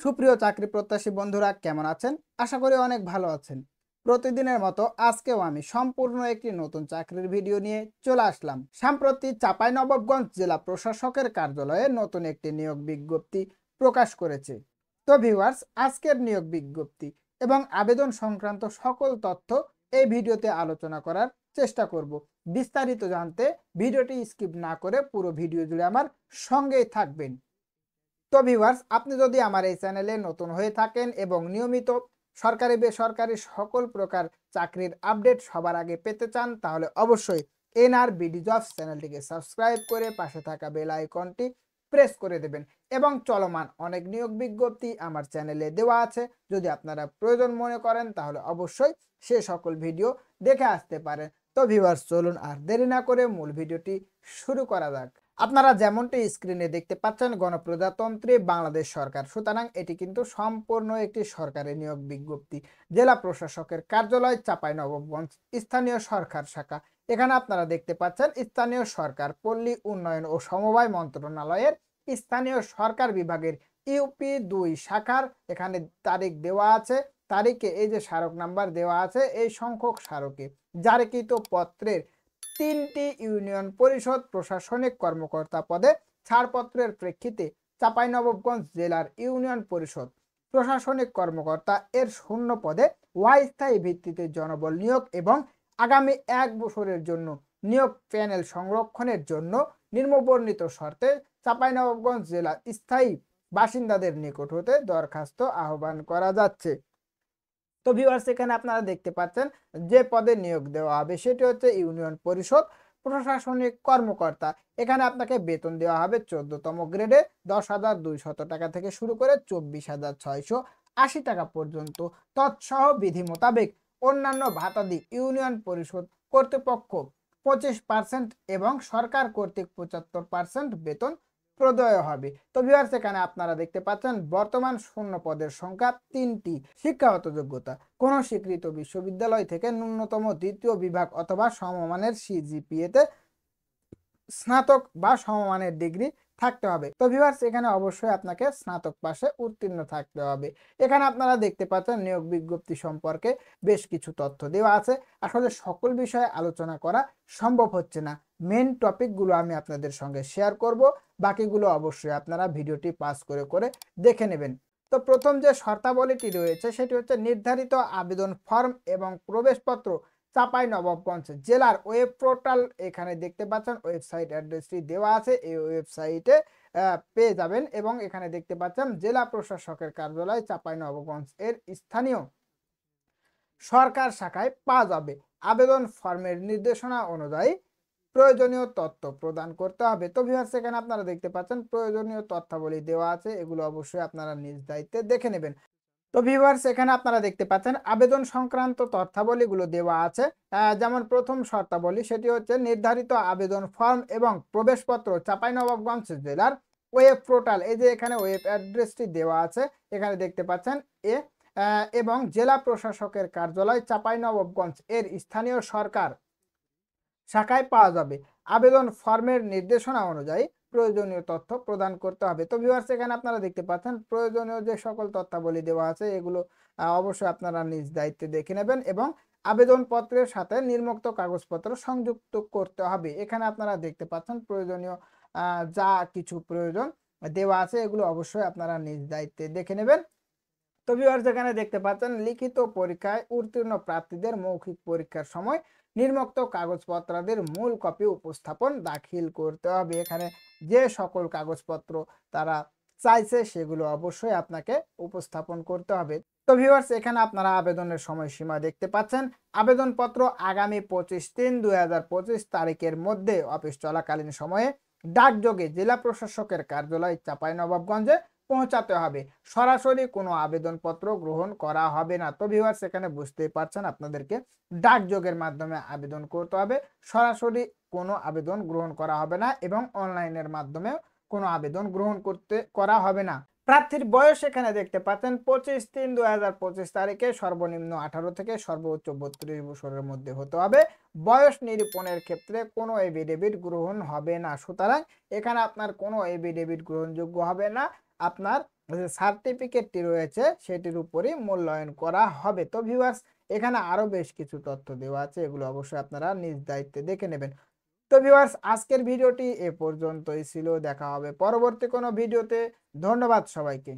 সুপ্রিয় চাকরি প্রত্যাশী বন্ধুরা কেমন আছেন? আশা করি অনেক ভালো আছেন। প্রতিদিনের মতো আজকেও আমি সম্পূর্ণ একটি নতুন চাকরির ভিডিও নিয়ে চলে আসলাম। সম্প্রতি চাঁপাইনবাবগঞ্জ জেলা প্রশাসকের কার্যালয়ে নতুন একটি নিয়োগ বিজ্ঞপ্তি প্রকাশ করেছে। তো ভিউয়ার্স, আজকের নিয়োগ বিজ্ঞপ্তি এবং আবেদন সংক্রান্ত সকল তথ্য এই ভিডিওতে আলোচনা করার চেষ্টা করব। বিস্তারিত জানতে ভিডিওটি স্কিপ না করে পুরো ভিডিও জুড়ে আমার সঙ্গেই থাকবেন। তো ভিউয়ার্স, আপনি যদি আমার এই চ্যানেলে নতুন হয়ে থাকেন এবং নিয়মিত সরকারি বেসরকারি সকল প্রকার চাকরির আপডেট সবার আগে পেতে চান, তাহলে অবশ্যই NRBD জবস চ্যানেলটিকে সাবস্ক্রাইব করে পাশে থাকা বেল আইকনটি প্রেস করে দেবেন। এবং চলমান অনেক নিয়োগ বিজ্ঞপ্তি আমার চ্যানেলে দেওয়া আছে, যদি আপনারা প্রয়োজন মনে করেন তাহলে অবশ্যই সে সকল ভিডিও দেখে আসতে পারেন। তো ভিউয়ার্স, চলুন আর দেরি না করে মূল ভিডিওটি শুরু করা যাক। আপনারা যেমনটি স্ক্রিনে দেখতে পাচ্ছেন, গণপ্রজাতন্ত্রী বাংলাদেশ সরকার, সুতরাং এটি কিন্তু সম্পূর্ণ একটি সরকারি নিয়োগ বিজ্ঞপ্তি। জেলা প্রশাসকের কার্যালয় চাঁপাইনবাবগঞ্জ, স্থানীয় সরকার শাখা। এখানে আপনারা দেখতে পাচ্ছেন স্থানীয় সরকার, পল্লী উন্নয়ন ও সমবায় মন্ত্রণালয়ের স্থানীয় সরকার বিভাগের UP2 শাখার এখানে তারিখ দেওয়া আছে। তারিখে এই যে স্মারক নাম্বার দেওয়া আছে, এই সংখ্যক স্মারকে জারিকৃত পত্রের 3টি ইউনিয়ন পরিষদ প্রশাসনিক কর্মকর্তা পদে ছাড়পত্রের প্রেক্ষিতে চাঁপাইনবাবগঞ্জ জেলার ইউনিয়ন পরিষদ প্রশাসনিক কর্মকর্তা এর শূন্য পদে অস্থায়ী ভিত্তিতে জনবল নিয়োগ এবং আগামী 1 বছরের জন্য নিয়োগ প্যানেল সংরক্ষণের জন্য নিম্নবর্ণিত শর্তে চাঁপাইনবাবগঞ্জ জেলা স্থায়ী বাসিন্দাদের নিকট হতে দরখাস্ত আহ্বান করা যাচ্ছে। তো ভিউয়ার্স, এখানে আপনারা দেখতে পাচ্ছেন যে পদে নিয়োগ দেওয়া হবে সেটি হচ্ছে ইউনিয়ন পরিষদ প্রশাসনিক কর্মকর্তা। এখানে আপনাকে বেতন দেওয়া হবে 14তম গ্রেডে 10,200 টাকা থেকে শুরু করে 24,680 টাকা পর্যন্ত। তৎসহ বিধি মোতাবেক অন্যান্য ভাতাদি ইউনিয়ন পরিষদ কর্তৃপক্ষ 25% এবং সরকার কর্তৃক 75% বেতন প্রদেয় হবে। তো ভিউয়ার্স, এখানে আপনারা দেখতে পাচ্ছেন বর্তমান শূন্য পদের সংখ্যা 3টি। শিক্ষাগত যোগ্যতা: কোন স্বীকৃত বিশ্ববিদ্যালয় থেকে ন্যূনতম দ্বিতীয় বিভাগ অথবা সমমানের CGPA তে স্নাতক বা সমমানের ডিগ্রি থাকতে হবে। তো ভিউয়ার্স, এখানে অবশ্যই আপনাকে স্নাতক পাশে উত্তীর্ণ থাকতে হবে। এখানে আপনারা দেখতে পাচ্ছেন নিয়োগ বিজ্ঞপ্তি সম্পর্কে বেশ কিছু তথ্য দেওয়া আছে। আসলে সকল বিষয়ে আলোচনা করা সম্ভব হচ্ছে না, মেন টপিকগুলো আমি আপনাদের সঙ্গে শেয়ার করব, বাকিগুলো অবশ্যই আপনারা ভিডিওটি পাস করে করে দেখে নেবেন। তো প্রথম যে শর্তাবলীটি রয়েছে সেটি হচ্ছে নির্ধারিত আবেদন ফর্ম এবং প্রবেশপত্র চাঁপাইনবাবগঞ্জ জেলার ওয়েব পোর্টাল, এখানে দেখতে পাচ্ছেন ওয়েবসাইট অ্যাড্রেসটি দেওয়া আছে, এই ওয়েবসাইটে পেয়ে যাবেন। এবং এখানে দেখতে পাচ্ছেন জেলা প্রশাসকের কার্যালয় চাঁপাইনবাবগঞ্জ এর স্থানীয় সরকার শাখায় পাওয়া যাবে। আবেদন ফর্মের নির্দেশনা অনুযায়ী প্রয়োজনীয় তথ্য প্রদান করতে হবে। তো ভিউয়ার্স, এখানে আপনারা দেখতে পাচ্ছেন প্রয়োজনীয় তথ্যাবলী দেওয়া আছে, এগুলো অবশ্যই আপনারা নিজ দায়িত্বে দেখে নেবেন। তো ভিউয়ার্স, এখানে আপনারা দেখতে পাচ্ছেন আবেদন সংক্রান্ত তথ্যাবলীগুলো দেওয়া আছে। যেমন প্রথম শর্তাবলী সেটি হচ্ছে নির্ধারিত আবেদন ফর্ম এবং প্রবেশপত্র চাঁপাইনবাবগঞ্জ জেলার ওয়েব পোর্টাল, এই যে এখানে ওয়েব অ্যাড্রেসটি দেওয়া আছে, এখানে দেখতে পাচ্ছেন এবং জেলা প্রশাসকের কার্যালয় চাঁপাইনবাবগঞ্জ এর স্থানীয় সরকার শাখায় পাওয়া যাবে। আবেদন ফর্মের নির্দেশনা অনুযায়ী প্রয়োজনীয় তথ্য প্রদান করতে হবে। তো ভিউয়ার্স, এখানে আপনারা দেখতে পাচ্ছেন প্রয়োজনীয় যে সকল তথ্যাবলী দেওয়া আছে এগুলো অবশ্যই আপনারা নিজ দায়িত্বে দেখে নেবেন এবং আবেদনপত্রের সাথে নির্মুক্ত কাগজপত্র সংযুক্ত করতে হবে। এখানে আপনারা দেখতে পাচ্ছেন প্রয়োজনীয় যা কিছু প্রয়োজন দেওয়া আছে এগুলো অবশ্যই আপনারা নিজ দায়িত্বে দেখে নেবেন। তো ভিউয়ার্স, এখানে দেখতে পাচ্ছেন লিখিত পরীক্ষায় উত্তীর্ণ প্রার্থীদের মৌখিক পরীক্ষার সময় নির্মুক্ত কাগজপত্রাদির মূল কপি উপস্থাপন দাখিল করতে হবে। এখানে যে সকল কাগজপত্র তারা চাইছে সেগুলো অবশ্যই আপনাকে উপস্থাপন করতে হবে। তো ভিউয়ার্স, এখানে আপনারা আবেদনের সময়সীমা দেখতে পাচ্ছেন। আবেদনপত্র আগামী 25/3/2025 তারিখের মধ্যে অফিস চলাকালীন সময়ে ডাকযোগে জেলা প্রশাসকের কার্যালয় চাঁপাইনবাবগঞ্জে পৌঁছাতে হবে। সরাসরি কোনো আবেদনপত্র গ্রহণ করা হবে না। তো ভিউয়ার্স, এখানে বুঝতেই পারছেন আপনাদেরকে ডাকযোগের মাধ্যমে আবেদন করতে হবে, সরাসরি কোনো আবেদন গ্রহণ করা হবে না এবং অনলাইনের মাধ্যমে কোনো আবেদন গ্রহণ করা হবে না। প্রার্থীর বয়স এখানে দেখতে পাচ্ছেন 25/3/2025 তারিখে সর্বনিম্ন 18 থেকে সর্বোচ্চ 32 বছরের মধ্যে হতে হবে। বয়স নিরূপণের ক্ষেত্রে কোনো এফিডেভিট গ্রহণ হবে না, সুতরাং এখানে আপনার কোনো এফিডেভিট গ্রহণযোগ্য হবে না। আপনার যে সার্টিফিকেটটি রয়েছে সেটির উপরই মূল্যায়ন করা হবে। তো ভিউয়ার্স, এখানে আরো বেশ কিছু তথ্য দেওয়া আছে, এগুলো অবশ্যই আপনারা নিজ দায়িত্বে দেখে নেবেন। তো ভিউয়ার্স, আজকের ভিডিওটি এ পর্যন্তই ছিল। দেখা হবে পরবর্তী কোনো ভিডিওতে। ধন্যবাদ সবাইকে।